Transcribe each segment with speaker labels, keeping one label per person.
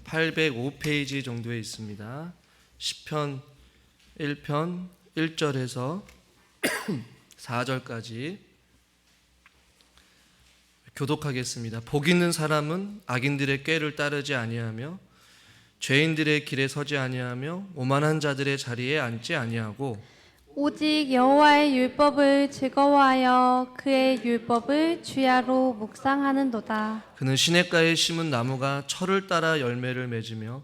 Speaker 1: 805페이지 정도에 있습니다. 시편 1편 1절에서 4절까지 교독하겠습니다. 복 있는 사람은 악인들의 꾀를 따르지 아니하며 죄인들의 길에 서지 아니하며 오만한 자들의 자리에 앉지 아니하고
Speaker 2: 오직 여호와의 율법을 즐거워하여 그의 율법을 주야로 묵상하는도다.
Speaker 1: 그는 시냇가에 심은 나무가 철을 따라 열매를 맺으며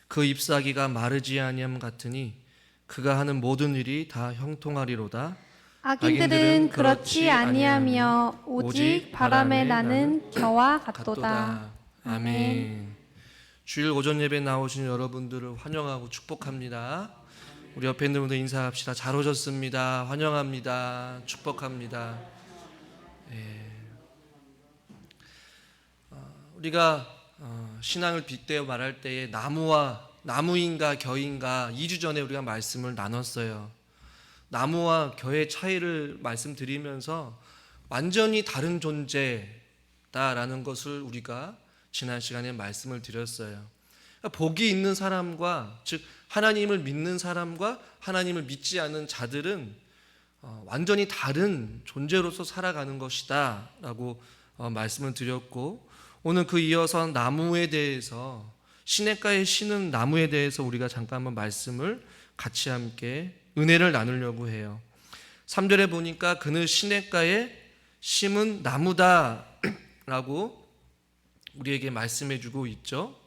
Speaker 1: 그 잎사귀가 마르지 아니함 같으니 그가 하는 모든 일이 다 형통하리로다.
Speaker 2: 악인들은 그렇지 아니하며 오직 바람에 나는 겨와 같도다.
Speaker 1: 아멘. 주일 오전 예배 나오신 여러분들을 환영하고 축복합니다. 우리 옆에 있는 분들 인사합시다. 잘 오셨습니다. 환영합니다. 축복합니다. 우리가 신앙을 빗대어 말할 때에 나무인가 겨인가 2주 전에 우리가 말씀을 나눴어요. 나무와 겨의 차이를 말씀드리면서 완전히 다른 존재다라는 것을 우리가 지난 시간에 말씀을 드렸어요. 복이 있는 사람과, 즉 하나님을 믿는 사람과 하나님을 믿지 않는 자들은 완전히 다른 존재로서 살아가는 것이다 라고 말씀을 드렸고, 오늘 그 이어서 나무에 대해서, 시냇가에 심은 나무에 대해서 우리가 잠깐 한번 말씀을 같이 함께 은혜를 나누려고 해요. 3절에 보니까 그는 시냇가에 심은 나무다 라고 우리에게 말씀해 주고 있죠.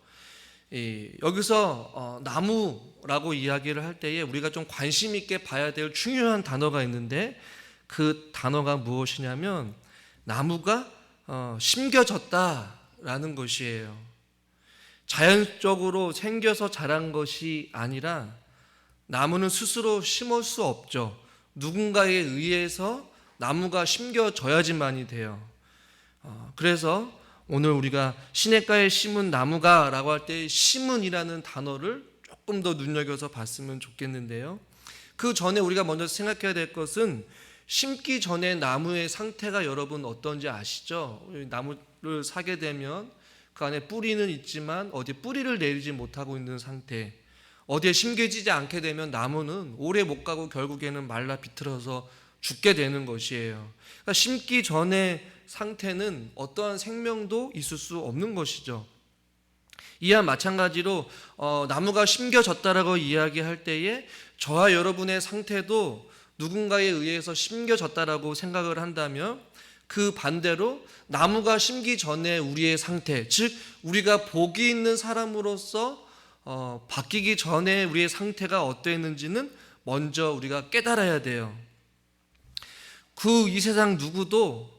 Speaker 1: 여기서 나무라고 이야기를 할 때에 우리가 좀 관심 있게 봐야 될 중요한 단어가 있는데, 그 단어가 무엇이냐면 나무가 심겨졌다라는 것이에요. 자연적으로 생겨서 자란 것이 아니라 나무는 스스로 심을 수 없죠. 누군가에 의해서 나무가 심겨져야지만이 돼요. 그래서 오늘 우리가 시냇가에 심은 나무가 라고 할 때 심은이라는 단어를 조금 더 눈여겨서 봤으면 좋겠는데요. 그 전에 우리가 먼저 생각해야 될 것은 심기 전에 나무의 상태가 여러분 어떤지 아시죠? 나무를 사게 되면 그 안에 뿌리는 있지만 어디 뿌리를 내리지 못하고 있는 상태, 어디에 심겨지지 않게 되면 나무는 오래 못 가고 결국에는 말라 비틀어서 죽게 되는 것이에요. 그러니까 심기 전에 상태는 어떠한 생명도 있을 수 없는 것이죠. 이와 마찬가지로 나무가 심겨졌다라고 이야기할 때에 저와 여러분의 상태도 누군가에 의해서 심겨졌다라고 생각을 한다면, 그 반대로 나무가 심기 전에 우리의 상태, 즉 우리가 복이 있는 사람으로서 바뀌기 전에 우리의 상태가 어떠했는지는 먼저 우리가 깨달아야 돼요. 이 세상 누구도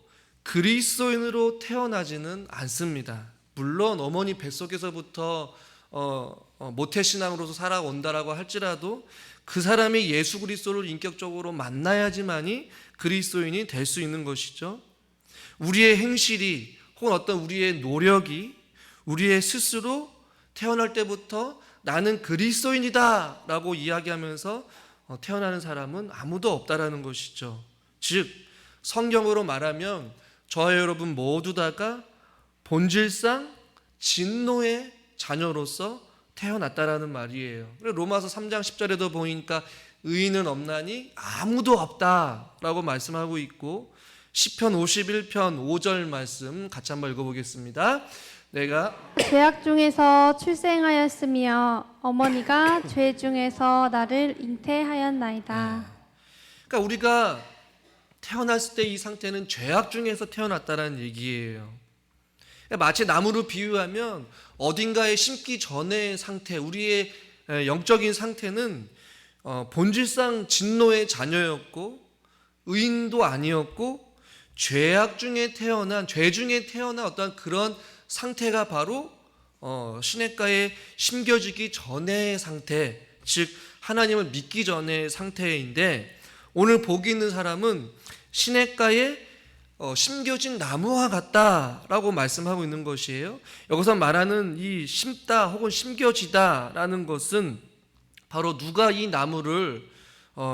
Speaker 1: 그리스도인으로 태어나지는 않습니다. 물론 어머니 뱃속에서부터 모태신앙으로서 살아온다라고 할지라도 그 사람이 예수 그리스도를 인격적으로 만나야지만이 그리스도인이 될 수 있는 것이죠. 우리의 행실이 혹은 어떤 우리의 노력이 우리의 스스로 태어날 때부터 나는 그리스도인이다 라고 이야기하면서 태어나는 사람은 아무도 없다라는 것이죠. 즉 성경으로 말하면 저와 여러분 모두 다가 본질상 진노의 자녀로서 태어났다라는 말이에요. 로마서 3장 10절에도 보니까 의인은 없나니 아무도 없다라고 말씀하고 있고, 시편 51편 5절 말씀 같이 한번 읽어보겠습니다. 내가
Speaker 2: 죄악 중에서 출생하였으며 어머니가 죄 중에서 나를 잉태하였나이다.
Speaker 1: 그러니까 우리가 태어났을 때 이 상태는 죄악 중에서 태어났다는 얘기예요. 마치 나무로 비유하면 어딘가에 심기 전의 상태, 우리의 영적인 상태는 본질상 진노의 자녀였고 의인도 아니었고 죄 중에 태어난 어떤 그런 상태가 바로 시냇가에 심겨지기 전의 상태, 즉 하나님을 믿기 전의 상태인데, 오늘 복이 있는 사람은 시냇가에 심겨진 나무와 같다라고 말씀하고 있는 것이에요. 여기서 말하는 이 심다 혹은 심겨지다라는 것은 바로 누가 이 나무를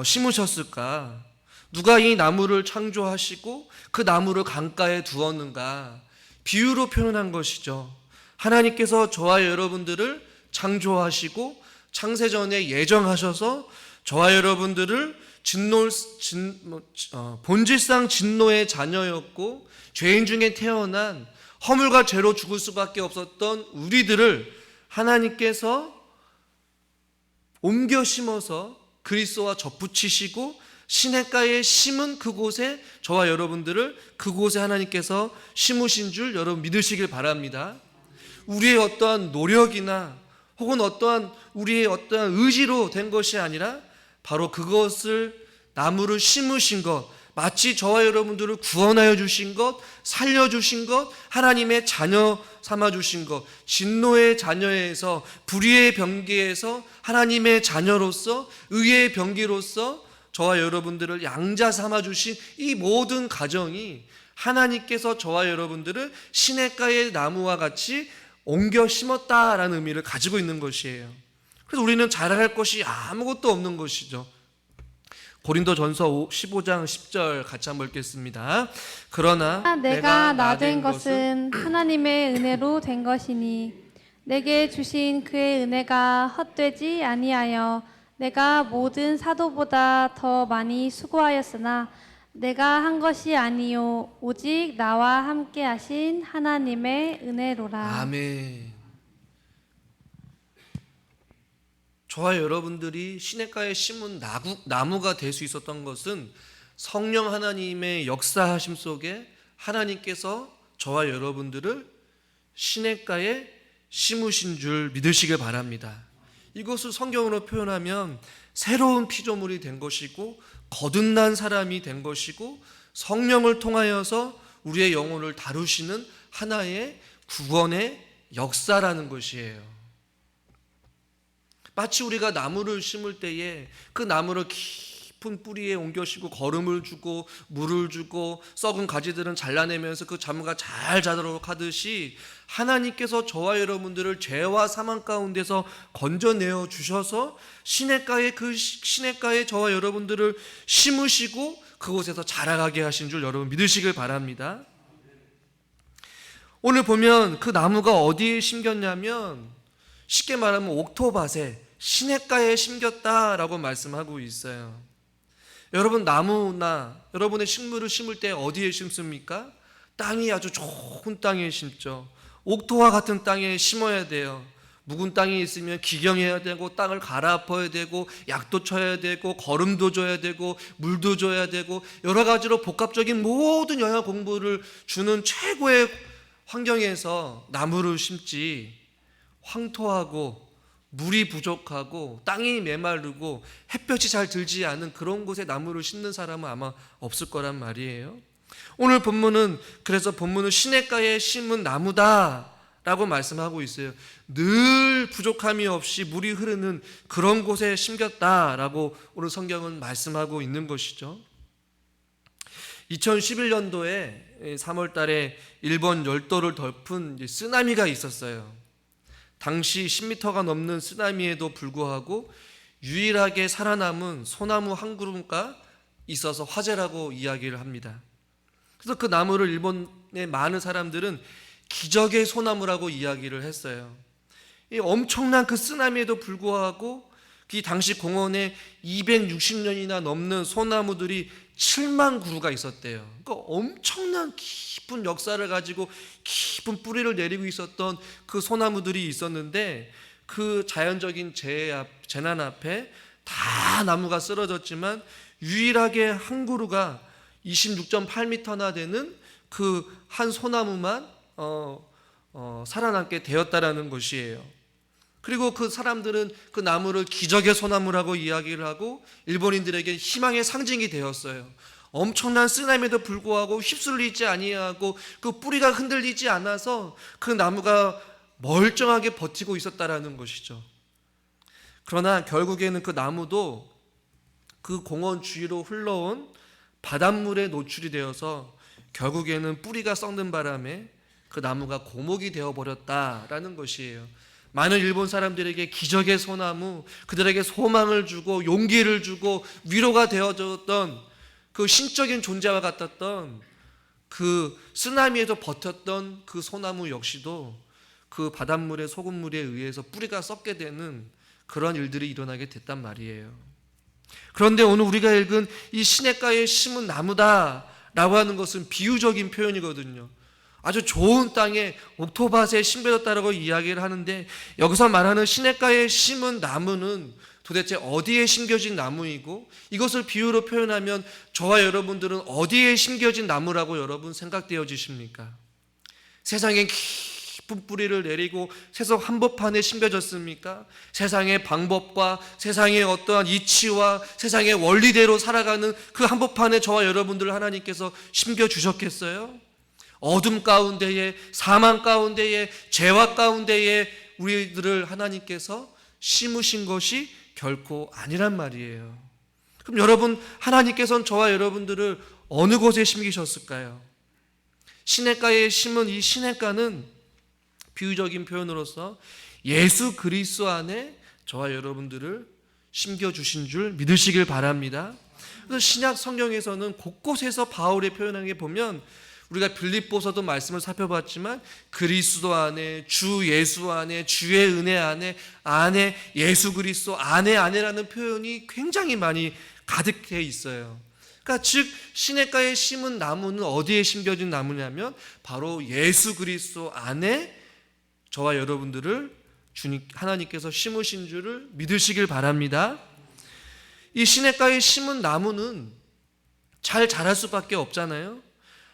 Speaker 1: 심으셨을까? 누가 이 나무를 창조하시고 그 나무를 강가에 두었는가? 비유로 표현한 것이죠. 하나님께서 저와 여러분들을 창조하시고 창세전에 예정하셔서 저와 여러분들을 본질상 진노의 자녀였고 죄인 중에 태어난 허물과 죄로 죽을 수밖에 없었던 우리들을 하나님께서 옮겨 심어서 그리스도와 접붙이시고 시냇가에 심은 그곳에 저와 여러분들을 그곳에 하나님께서 심으신 줄 여러분 믿으시길 바랍니다. 우리의 어떠한 노력이나 혹은 우리의 어떠한 의지로 된 것이 아니라 바로 그것을 나무를 심으신 것, 마치 저와 여러분들을 구원하여 주신 것, 살려주신 것, 하나님의 자녀 삼아주신 것, 진노의 자녀에서 불의의 병기에서 하나님의 자녀로서 의의 병기로서 저와 여러분들을 양자 삼아주신 이 모든 가정이 하나님께서 저와 여러분들을 시냇가의 나무와 같이 옮겨 심었다라는 의미를 가지고 있는 것이에요. 그래서 우리는 자랑할 것이 아무것도 없는 것이죠. 고린도전서 15장 10절 같이 한번 읽겠습니다. 그러나
Speaker 2: 내가 나 된 것은 하나님의 은혜로 된 것이니 내게 주신 그의 은혜가 헛되지 아니하여 내가 모든 사도보다 더 많이 수고하였으나 내가 한 것이 아니요 오직 나와 함께 하신 하나님의 은혜로라.
Speaker 1: 아멘. 저와 여러분들이 시냇가에 심은 나무가 될 수 있었던 것은 성령 하나님의 역사하심 속에 하나님께서 저와 여러분들을 시냇가에 심으신 줄 믿으시길 바랍니다. 이것을 성경으로 표현하면 새로운 피조물이 된 것이고 거듭난 사람이 된 것이고 성령을 통하여서 우리의 영혼을 다루시는 하나의 구원의 역사라는 것이에요. 마치 우리가 나무를 심을 때에 그 나무를 깊은 뿌리에 옮겨시고 거름을 주고 물을 주고 썩은 가지들은 잘라내면서 그 나무가 잘 자라도록 하듯이 하나님께서 저와 여러분들을 죄와 사망 가운데서 건져내어 주셔서 시냇가에 저와 여러분들을 심으시고 그곳에서 자라가게 하신 줄 여러분 믿으시길 바랍니다. 오늘 보면 그 나무가 어디에 심겼냐면 쉽게 말하면 옥토밭에 시냇가에 심겼다라고 말씀하고 있어요. 여러분 나무나 여러분의 식물을 심을 때 어디에 심습니까? 땅이 아주 좋은 땅에 심죠. 옥토와 같은 땅에 심어야 돼요. 묵은 땅이 있으면 기경해야 되고 땅을 갈아엎어야 되고 약도 쳐야 되고 거름도 줘야 되고 물도 줘야 되고 여러 가지로 복합적인 모든 영양 공부를 주는 최고의 환경에서 나무를 심지 황토하고 물이 부족하고 땅이 메마르고 햇볕이 잘 들지 않은 그런 곳에 나무를 심는 사람은 아마 없을 거란 말이에요. 오늘 본문은 그래서 본문은 시냇가에 심은 나무다라고 말씀하고 있어요. 늘 부족함이 없이 물이 흐르는 그런 곳에 심겼다라고 오늘 성경은 말씀하고 있는 것이죠. 2011년도에 3월 달에 일본 열도를 덮은 쓰나미가 있었어요. 당시 10m가 넘는 쓰나미에도 불구하고 유일하게 살아남은 소나무 한 그루가 있어서 화제라고 이야기를 합니다. 그래서 그 나무를 일본의 많은 사람들은 기적의 소나무라고 이야기를 했어요. 이 엄청난 그 쓰나미에도 불구하고 그 당시 공원에 260년이나 넘는 소나무들이 7만 그루가 있었대요. 그러니까 엄청난 깊은 역사를 가지고 깊은 뿌리를 내리고 있었던 그 소나무들이 있었는데 그 자연적인 재난 앞에 다 나무가 쓰러졌지만 유일하게 한 그루가 26.8m나 되는 그 한 소나무만 살아남게 되었다라는 것이에요. 그리고 그 사람들은 그 나무를 기적의 소나무라고 이야기를 하고 일본인들에게 희망의 상징이 되었어요. 엄청난 쓰나미에도 불구하고 휩쓸리지 아니하고 그 뿌리가 흔들리지 않아서 그 나무가 멀쩡하게 버티고 있었다라는 것이죠. 그러나 결국에는 그 나무도 그 공원 주위로 흘러온 바닷물에 노출이 되어서 결국에는 뿌리가 썩는 바람에 그 나무가 고목이 되어버렸다라는 것이에요. 많은 일본 사람들에게 기적의 소나무, 그들에게 소망을 주고 용기를 주고 위로가 되어줬던 그 신적인 존재와 같았던 그 쓰나미에도 버텼던 그 소나무 역시도 그 바닷물에 소금물에 의해서 뿌리가 썩게 되는 그런 일들이 일어나게 됐단 말이에요. 그런데 오늘 우리가 읽은 이 시냇가에 심은 나무다라고 하는 것은 비유적인 표현이거든요. 아주 좋은 땅에 옥토밭에 심겨졌다라고 이야기를 하는데, 여기서 말하는 시냇가에 심은 나무는 도대체 어디에 심겨진 나무이고, 이것을 비유로 표현하면 저와 여러분들은 어디에 심겨진 나무라고 여러분 생각되어지십니까? 세상에 깊은 뿌리를 내리고 세상 한복판에 심겨졌습니까? 세상의 방법과 세상의 어떠한 이치와 세상의 원리대로 살아가는 그 한복판에 저와 여러분들을 하나님께서 심겨주셨겠어요? 어둠 가운데에, 사망 가운데에, 죄악 가운데에 우리들을 하나님께서 심으신 것이 결코 아니란 말이에요. 그럼 여러분, 하나님께서는 저와 여러분들을 어느 곳에 심기셨을까요? 시냇가에 심은 이 시냇가는 비유적인 표현으로서 예수 그리스도 안에 저와 여러분들을 심겨주신 줄 믿으시길 바랍니다. 그래서 신약 성경에서는 곳곳에서 바울의 표현하는 게 보면, 우리가 빌립보서도 말씀을 살펴봤지만 그리스도 안에, 주 예수 안에, 주의 은혜 안에 예수 그리스도 안에라는 표현이 굉장히 많이 가득해 있어요. 그러니까 즉 시냇가에 심은 나무는 어디에 심겨진 나무냐면 바로 예수 그리스도 안에 저와 여러분들을 주님 하나님께서 심으신 줄을 믿으시길 바랍니다. 이 시냇가에 심은 나무는 잘 자랄 수밖에 없잖아요.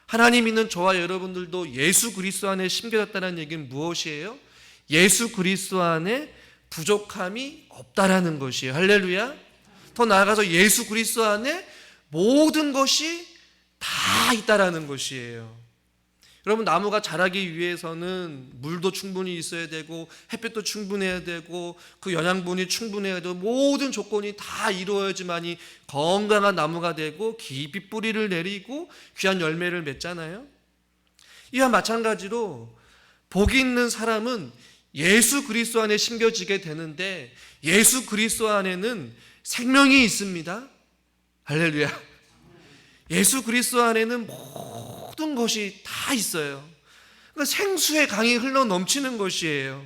Speaker 1: 하나님 믿는 저와 여러분들도 예수 그리스도 안에 심겨졌다는 얘기는 무엇이에요? 예수 그리스도 안에 부족함이 없다라는 것이에요. 할렐루야. 더 나아가서 예수 그리스도 안에 모든 것이 다 있다라는 것이에요. 여러분, 나무가 자라기 위해서는 물도 충분히 있어야 되고 햇빛도 충분해야 되고 그 영양분이 충분해야 되고 모든 조건이 다 이루어야지만이 건강한 나무가 되고 깊이 뿌리를 내리고 귀한 열매를 맺잖아요. 이와 마찬가지로 복이 있는 사람은 예수 그리스도 안에 심겨지게 되는데, 예수 그리스도 안에는 생명이 있습니다. 할렐루야. 예수 그리스도 안에는 모든 것이 다 있어요. 그러니까 생수의 강이 흘러 넘치는 것이에요.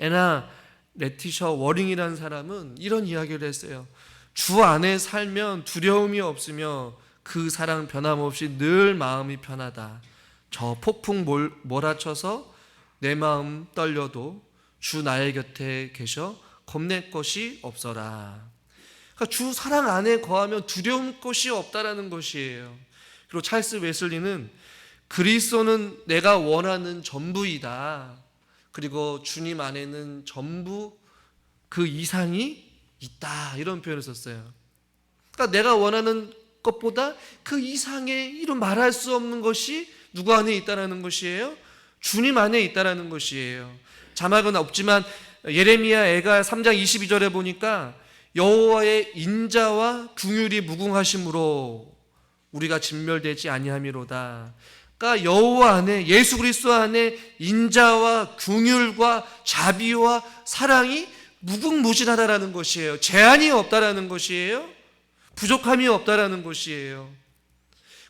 Speaker 1: 애나 레티셔 워링이라는 사람은 이런 이야기를 했어요. 주 안에 살면 두려움이 없으며 그 사랑은 변함없이 늘 마음이 편하다. 저 폭풍 몰아쳐서 내 마음 떨려도 주 나의 곁에 계셔 겁낼 것이 없어라. 그러니까 주 사랑 안에 거하면 두려운 것이 없다라는 것이에요. 그리고 찰스 웨슬리는 그리스도는 내가 원하는 전부이다. 그리고 주님 안에는 전부 그 이상이 있다. 이런 표현을 썼어요. 그러니까 내가 원하는 것보다 그 이상의 이런 말할 수 없는 것이 누구 안에 있다라는 것이에요? 주님 안에 있다라는 것이에요. 자막은 없지만 예레미야 애가 3장 22절에 보니까 여호와의 인자와 긍휼이 무궁하심으로 우리가 진멸되지 아니함이로다. 그러니까 여호와 안에, 예수 그리스도 안에 인자와 긍휼과 자비와 사랑이 무궁무진하다라는 것이에요. 제한이 없다라는 것이에요. 부족함이 없다라는 것이에요.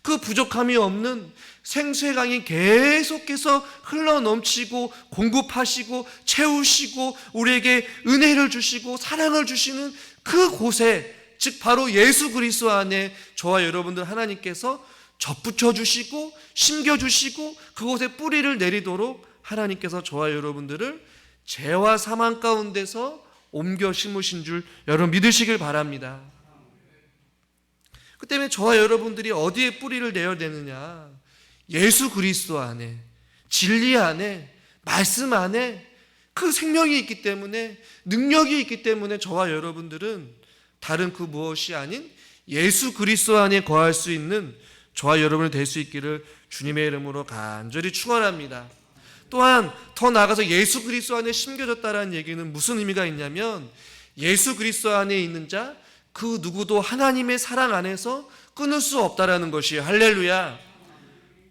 Speaker 1: 그 부족함이 없는 생수의 강이 계속해서 흘러 넘치고 공급하시고 채우시고 우리에게 은혜를 주시고 사랑을 주시는 그 곳에, 즉 바로 예수 그리스도 안에 저와 여러분들 하나님께서 접붙여 주시고 심겨 주시고 그곳에 뿌리를 내리도록 하나님께서 저와 여러분들을 죄와 사망 가운데서 옮겨 심으신 줄 여러분 믿으시길 바랍니다. 그 때문에 저와 여러분들이 어디에 뿌리를 내야 되느냐? 예수 그리스도 안에, 진리 안에, 말씀 안에 그 생명이 있기 때문에, 능력이 있기 때문에 저와 여러분들은 다른 그 무엇이 아닌 예수 그리스도 안에 거할 수 있는 저와 여러분이 될 수 있기를 주님의 이름으로 간절히 축원합니다. 또한 더 나아가서 예수 그리스도 안에 심겨졌다라는 얘기는 무슨 의미가 있냐면, 예수 그리스도 안에 있는 자 그 누구도 하나님의 사랑 안에서 끊을 수 없다라는 것이에요. 할렐루야.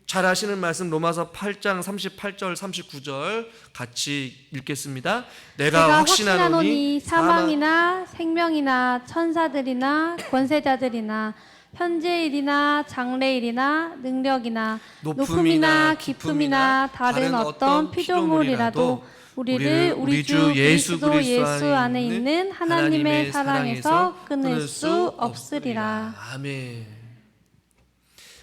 Speaker 1: 잘 아시는 말씀 로마서 8장 38절 39절 같이 읽겠습니다. 내가 확신하노니
Speaker 2: 사망이나 생명이나 천사들이나 권세자들이나 현재일이나 장래일이나 능력이나
Speaker 1: 높음이나
Speaker 2: 높음이나 깊음이나 다른 어떤 피조물이라도 우리를 우리 주 예수 그리스도 안에 있는 하나님의 사랑에서 끊을 수 없으리라.
Speaker 1: 아멘.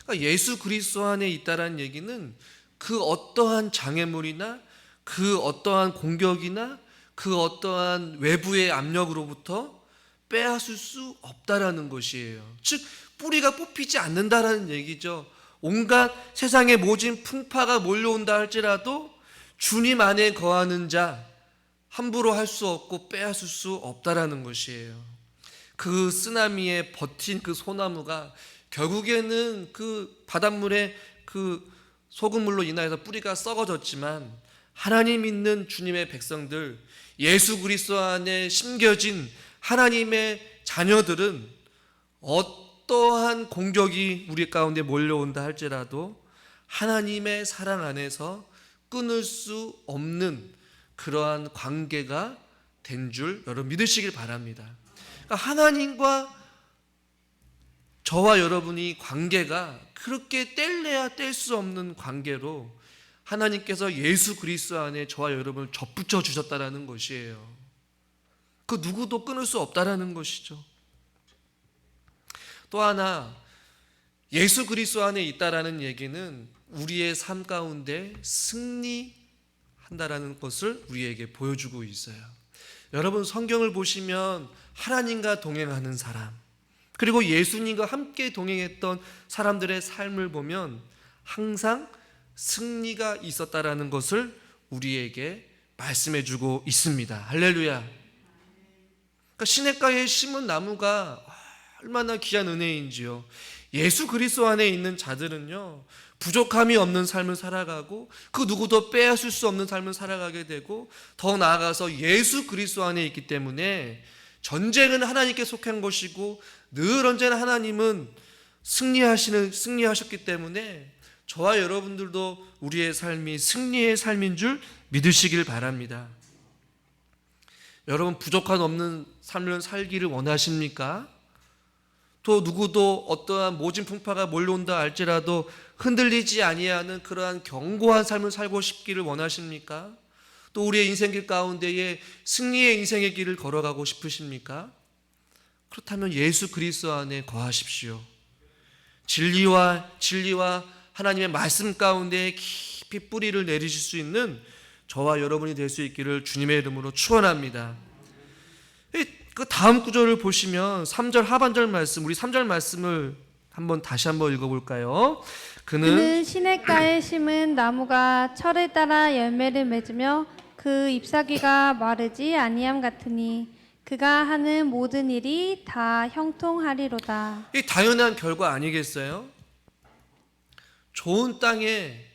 Speaker 1: 그러니까 예수 그리스도 안에 있다라는 얘기는 그 어떠한 장애물이나 그 어떠한 공격이나 그 어떠한 외부의 압력으로부터 빼앗을 수 없다라는 것이에요. 즉 뿌리가 뽑히지 않는다라는 얘기죠. 온갖 세상의 모진 풍파가 몰려온다 할지라도 주님 안에 거하는 자 함부로 할 수 없고 빼앗을 수 없다라는 것이에요. 그 쓰나미에 버틴 그 소나무가 결국에는 그 바닷물에 그 소금물로 인하여서 뿌리가 썩어졌지만 하나님 믿는 주님의 백성들, 예수 그리스도 안에 심겨진 하나님의 자녀들은 어떠한 공격이 우리 가운데 몰려온다 할지라도 하나님의 사랑 안에서 끊을 수 없는 그러한 관계가 된 줄 여러분 믿으시길 바랍니다. 그러니까 하나님과 저와 여러분이 관계가 그렇게 뗄래야 뗄 수 없는 관계로 하나님께서 예수 그리스도 안에 저와 여러분을 접붙여 주셨다라는 것이에요. 그 누구도 끊을 수 없다라는 것이죠. 또 하나 예수 그리스도 안에 있다라는 얘기는 우리의 삶 가운데 승리한다라는 것을 우리에게 보여주고 있어요. 여러분 성경을 보시면 하나님과 동행하는 사람 그리고 예수님과 함께 동행했던 사람들의 삶을 보면 항상 승리가 있었다라는 것을 우리에게 말씀해주고 있습니다. 할렐루야. 그러니까 시냇가에 심은 나무가 얼마나 귀한 은혜인지요. 예수 그리스도 안에 있는 자들은요 부족함이 없는 삶을 살아가고 그 누구도 빼앗을 수 없는 삶을 살아가게 되고 더 나아가서 예수 그리스도 안에 있기 때문에 전쟁은 하나님께 속한 것이고 늘 언제나 하나님은 승리하셨기 때문에 저와 여러분들도 우리의 삶이 승리의 삶인 줄 믿으시길 바랍니다. 여러분 부족함 없는 삶을 살기를 원하십니까? 또 누구도 어떠한 모진 풍파가 몰려온다 할지라도 흔들리지 아니하는 그러한 견고한 삶을 살고 싶기를 원하십니까? 또 우리의 인생길 가운데에 승리의 인생의 길을 걸어가고 싶으십니까? 그렇다면 예수 그리스도 안에 거하십시오. 진리와 하나님의 말씀 가운데 깊이 뿌리를 내리실 수 있는 저와 여러분이 될 수 있기를 주님의 이름으로 축원합니다. 그 다음 구절을 보시면 3절 하반절 말씀, 우리 3절 말씀을 다시 한번 읽어볼까요?
Speaker 2: 그는 시냇가에 심은 나무가 철을 따라 열매를 맺으며 그 잎사귀가 마르지 아니함 같으니 그가 하는 모든 일이 다 형통하리로다.
Speaker 1: 이 당연한 결과 아니겠어요? 좋은 땅에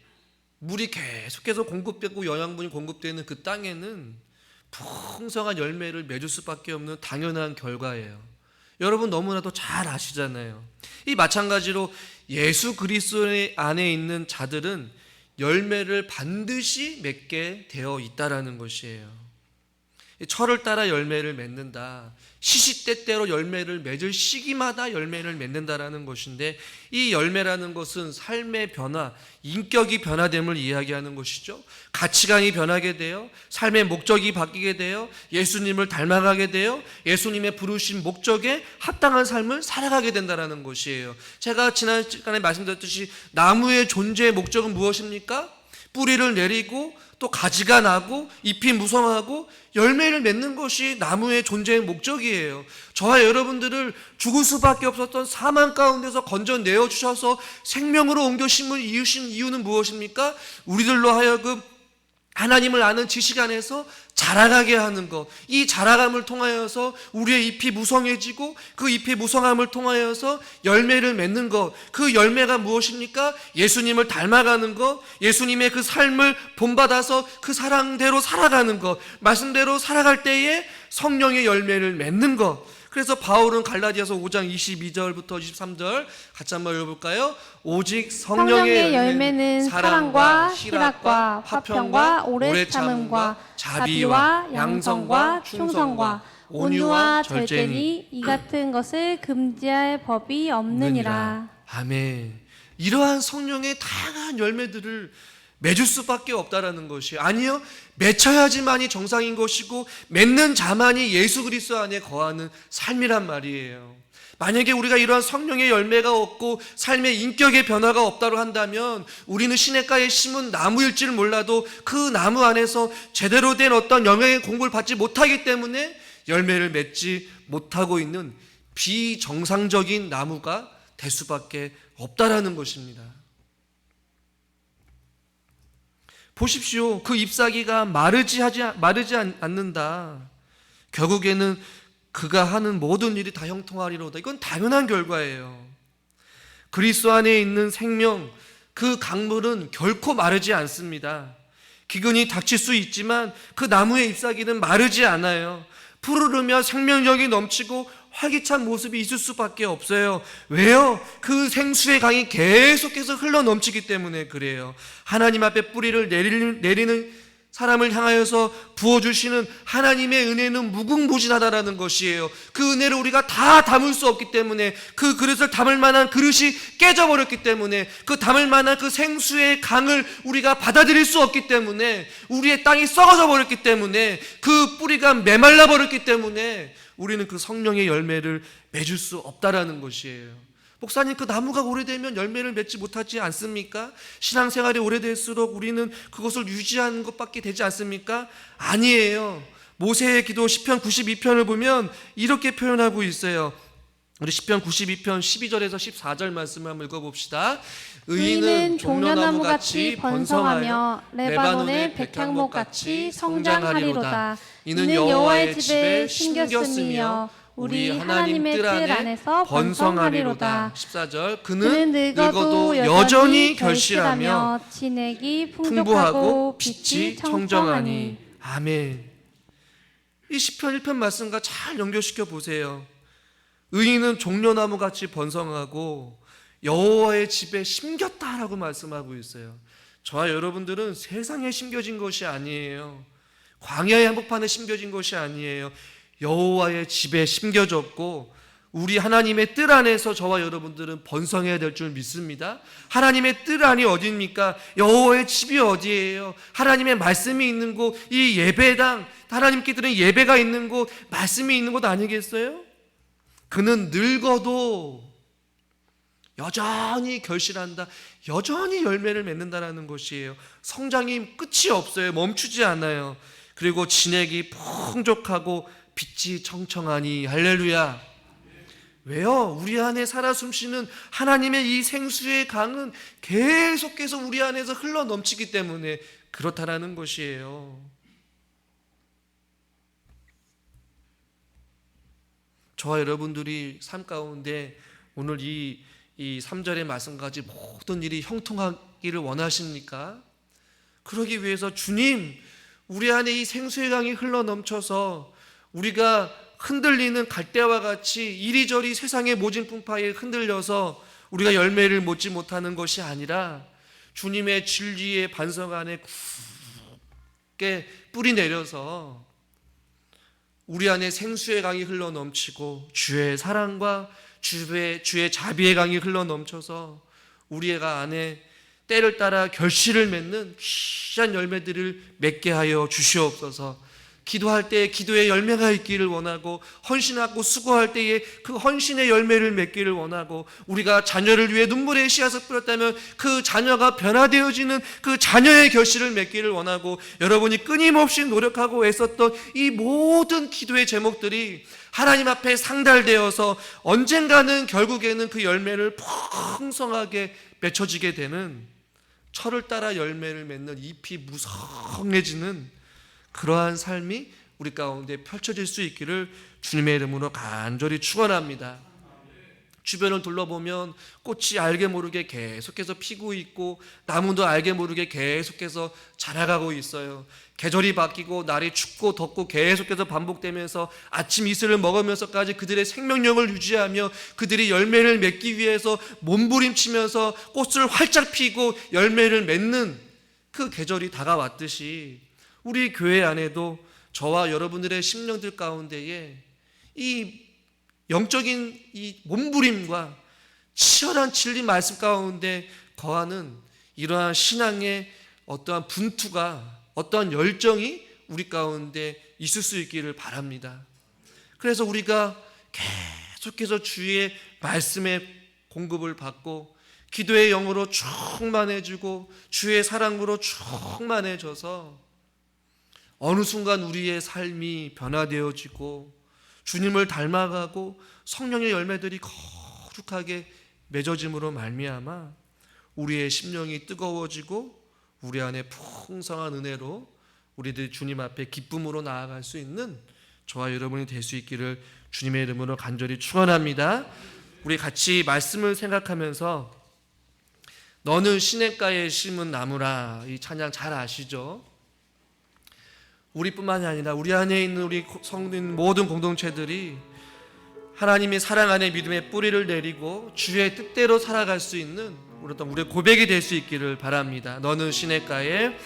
Speaker 1: 물이 계속해서 공급되고 영양분이 공급되는 그 땅에는 풍성한 열매를 맺을 수밖에 없는 당연한 결과예요. 여러분 너무나도 잘 아시잖아요. 이 마찬가지로 예수 그리스도 안에 있는 자들은 열매를 반드시 맺게 되어 있다라는 것이에요. 철을 따라 열매를 맺는다. 시시때때로 열매를 맺을 시기마다 열매를 맺는다라는 것인데 이 열매라는 것은 삶의 변화, 인격이 변화됨을 이야기하는 것이죠. 가치관이 변하게 돼요. 삶의 목적이 바뀌게 돼요. 예수님을 닮아가게 돼요. 예수님의 부르신 목적에 합당한 삶을 살아가게 된다는 것이에요. 제가 지난 시간에 말씀드렸듯이 나무의 존재의 목적은 무엇입니까? 뿌리를 내리고 또 가지가 나고 잎이 무성하고 열매를 맺는 것이 나무의 존재의 목적이에요. 저와 여러분들을 죽을 수밖에 없었던 사망 가운데서 건져내어 주셔서 생명으로 옮겨 심은 이유는 무엇입니까? 우리들로 하여금 하나님을 아는 지식 안에서 자라가게 하는 것, 이 자라감을 통하여서 우리의 잎이 무성해지고 그 잎의 무성함을 통하여서 열매를 맺는 것, 그 열매가 무엇입니까? 예수님을 닮아가는 것, 예수님의 그 삶을 본받아서 그 사랑대로 살아가는 것, 말씀대로 살아갈 때에 성령의 열매를 맺는 것, 그래서 바울은 갈라디아서 5장 22절부터 23절 같이 한번 읽어볼까요? 오직 성령의 열매는 사랑과 희락과 화평과 오래 참음과 자비와 양성과 충성과 온유와 절제니
Speaker 2: 이 같은 것을 금지할 법이 없느니라.
Speaker 1: 아멘. 이러한 성령의 다양한 열매들을 맺을 수밖에 없다라는 것이 아니요, 맺혀야지만이 정상인 것이고 맺는 자만이 예수 그리스도 안에 거하는 삶이란 말이에요. 만약에 우리가 이러한 성령의 열매가 없고 삶의 인격의 변화가 없다고 한다면 우리는 시냇가에 심은 나무일지를 몰라도 그 나무 안에서 제대로 된 어떤 영양의 공부를 받지 못하기 때문에 열매를 맺지 못하고 있는 비정상적인 나무가 될 수밖에 없다라는 것입니다. 보십시오. 그 잎사귀가 마르지 않는다. 결국에는 그가 하는 모든 일이 다 형통하리로다. 이건 당연한 결과예요. 그리스도 안에 있는 생명, 그 강물은 결코 마르지 않습니다. 기근이 닥칠 수 있지만 그 나무의 잎사귀는 마르지 않아요. 푸르르며 생명력이 넘치고 활기찬 모습이 있을 수밖에 없어요. 왜요? 그 생수의 강이 계속해서 흘러 넘치기 때문에 그래요. 하나님 앞에 뿌리를 내리는 사람을 향하여서 부어주시는 하나님의 은혜는 무궁무진하다라는 것이에요. 그 은혜를 우리가 다 담을 수 없기 때문에, 그 그릇을 담을 만한 그릇이 깨져버렸기 때문에, 그 담을 만한 그 생수의 강을 우리가 받아들일 수 없기 때문에, 우리의 땅이 썩어져 버렸기 때문에, 그 뿌리가 메말라 버렸기 때문에 우리는 그 성령의 열매를 맺을 수 없다라는 것이에요. 목사님, 그 나무가 오래되면 열매를 맺지 못하지 않습니까? 신앙생활이 오래될수록 우리는 그것을 유지하는 것밖에 되지 않습니까? 아니에요. 모세의 기도 시편 92편을 보면 이렇게 표현하고 있어요. 우리 시편 92편 12절에서 14절 말씀을 한번 읽어봅시다.
Speaker 2: 의인은 종려나무같이 번성하며 레바논의 백향목같이 성장하리로다. 이는 여호와의 집에 심겼으며 우리 하나님의 뜰 안에서 번성하리로다.
Speaker 1: 14절 그는 늙어도 여전히 결실하며
Speaker 2: 진액이
Speaker 1: 풍부하고
Speaker 2: 풍족하고
Speaker 1: 빛이 청정하니. 아멘. 이 시편 1편 말씀과 잘 연결시켜 보세요. 의인은 종려나무같이 번성하고 여호와의 집에 심겼다라고 말씀하고 있어요. 저와 여러분들은 세상에 심겨진 것이 아니에요. 광야의 한복판에 심겨진 것이 아니에요. 여호와의 집에 심겨졌고 우리 하나님의 뜰 안에서 저와 여러분들은 번성해야 될 줄 믿습니다. 하나님의 뜰 안이 어디입니까? 여호와의 집이 어디예요? 하나님의 말씀이 있는 곳, 이 예배당, 하나님께 드리는 예배가 있는 곳, 말씀이 있는 곳 아니겠어요? 그는 늙어도 여전히 결실한다, 여전히 열매를 맺는다라는 것이에요. 성장이 끝이 없어요. 멈추지 않아요. 그리고 진액이 풍족하고 빛이 청청하니. 할렐루야. 왜요? 우리 안에 살아 숨쉬는 하나님의 이 생수의 강은 계속해서 우리 안에서 흘러 넘치기 때문에 그렇다라는 것이에요. 저와 여러분들이 삶 가운데 오늘 이 3절의 말씀까지 모든 일이 형통하기를 원하십니까? 그러기 위해서 주님, 우리 안에 이 생수의 강이 흘러 넘쳐서 우리가 흔들리는 갈대와 같이 이리저리 세상의 모진 풍파에 흔들려서 우리가 열매를 맺지 못하는 것이 아니라 주님의 진리의 반석 안에 굳게 뿌리 내려서 우리 안에 생수의 강이 흘러 넘치고 주의 사랑과 주의 자비의 강이 흘러 넘쳐서 우리가 안에 때를 따라 결실을 맺는 귀한 열매들을 맺게 하여 주시옵소서. 기도할 때에 기도의 열매가 있기를 원하고, 헌신하고 수고할 때에 그 헌신의 열매를 맺기를 원하고, 우리가 자녀를 위해 눈물의 씨앗을 뿌렸다면 그 자녀가 변화되어지는 그 자녀의 결실을 맺기를 원하고, 여러분이 끊임없이 노력하고 애썼던 이 모든 기도의 제목들이 하나님 앞에 상달되어서 언젠가는 결국에는 그 열매를 풍성하게 맺혀지게 되는, 철을 따라 열매를 맺는 잎이 무성해지는 그러한 삶이 우리 가운데 펼쳐질 수 있기를 주님의 이름으로 간절히 축원합니다. 주변을 둘러보면 꽃이 알게 모르게 계속해서 피고 있고 나무도 알게 모르게 계속해서 자라가고 있어요. 계절이 바뀌고 날이 춥고 덥고 계속해서 반복되면서 아침 이슬을 먹으면서까지 그들의 생명력을 유지하며 그들이 열매를 맺기 위해서 몸부림치면서 꽃을 활짝 피고 열매를 맺는 그 계절이 다가왔듯이 우리 교회 안에도 저와 여러분들의 심령들 가운데에 이 영적인 이 몸부림과 치열한 진리 말씀 가운데 거하는 이러한 신앙의 어떠한 분투가, 어떠한 열정이 우리 가운데 있을 수 있기를 바랍니다. 그래서 우리가 계속해서 주의 말씀의 공급을 받고 기도의 영으로 충만해지고 주의 사랑으로 충만해져서 어느 순간 우리의 삶이 변화되어지고 주님을 닮아가고 성령의 열매들이 거룩하게 맺어짐으로 말미암아 우리의 심령이 뜨거워지고 우리 안에 풍성한 은혜로 우리들 주님 앞에 기쁨으로 나아갈 수 있는 저와 여러분이 될 수 있기를 주님의 이름으로 간절히 축원합니다. 우리 같이 말씀을 생각하면서 너는 시냇가에 심은 나무라, 이 찬양 잘 아시죠? 우리뿐만이 아니라 우리 안에 있는 우리 성도인 모든 공동체들이 하나님의 사랑 안에 믿음의 뿌리를 내리고 주의 뜻대로 살아갈 수 있는 우리의 고백이 될 수 있기를 바랍니다. 너는 시냇가에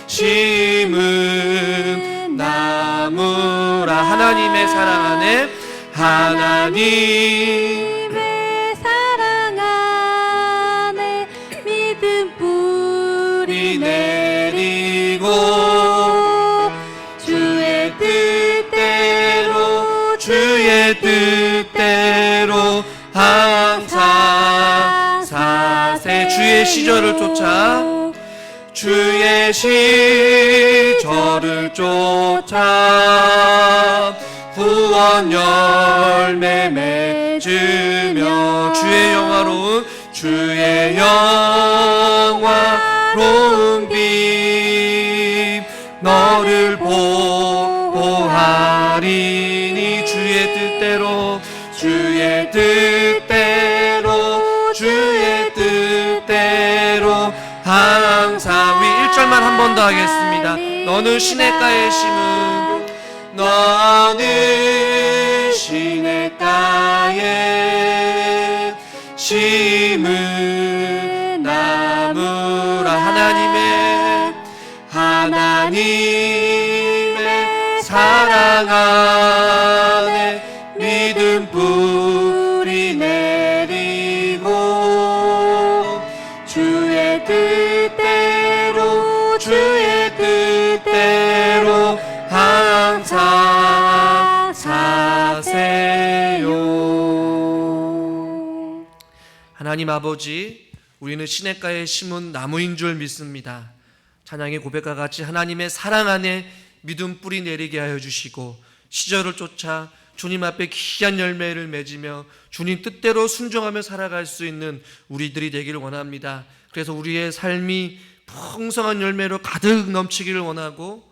Speaker 1: 심은 나무라. 하나님의 사랑 안에
Speaker 2: 하나님의 사랑 안에 믿음 뿌리 내리고 주의 뜻대로 항상 사세. 주의 시절을 쫓아 구원 열매 맺으며 주의 영화로운 빛 너를 보호하리니 주의 뜻대로 항상. 우리 1절만 한 번 더 하겠습니다. 너는 시냇가에 심은 나무라. 하나님의 사랑 안에 믿음 뿌리 내리고 주의 뜻대로 항상 사세요. 하나님 아버지, 우리는 시냇가에 심은 나무인 줄 믿습니다. 찬양의 고백과 같이 하나님의 사랑 안에 믿음 뿌리 내리게 하여 주시고 시절을 쫓아 주님 앞에 귀한 열매를 맺으며 주님 뜻대로 순종하며 살아갈 수 있는 우리들이 되기를 원합니다. 그래서 우리의 삶이 풍성한 열매로 가득 넘치기를 원하고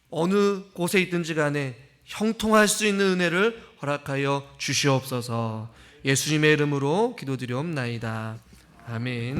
Speaker 2: 어느 곳에 있든지 간에 형통할 수 있는 은혜를 허락하여 주시옵소서. 예수님의 이름으로 기도드리옵나이다. 아멘.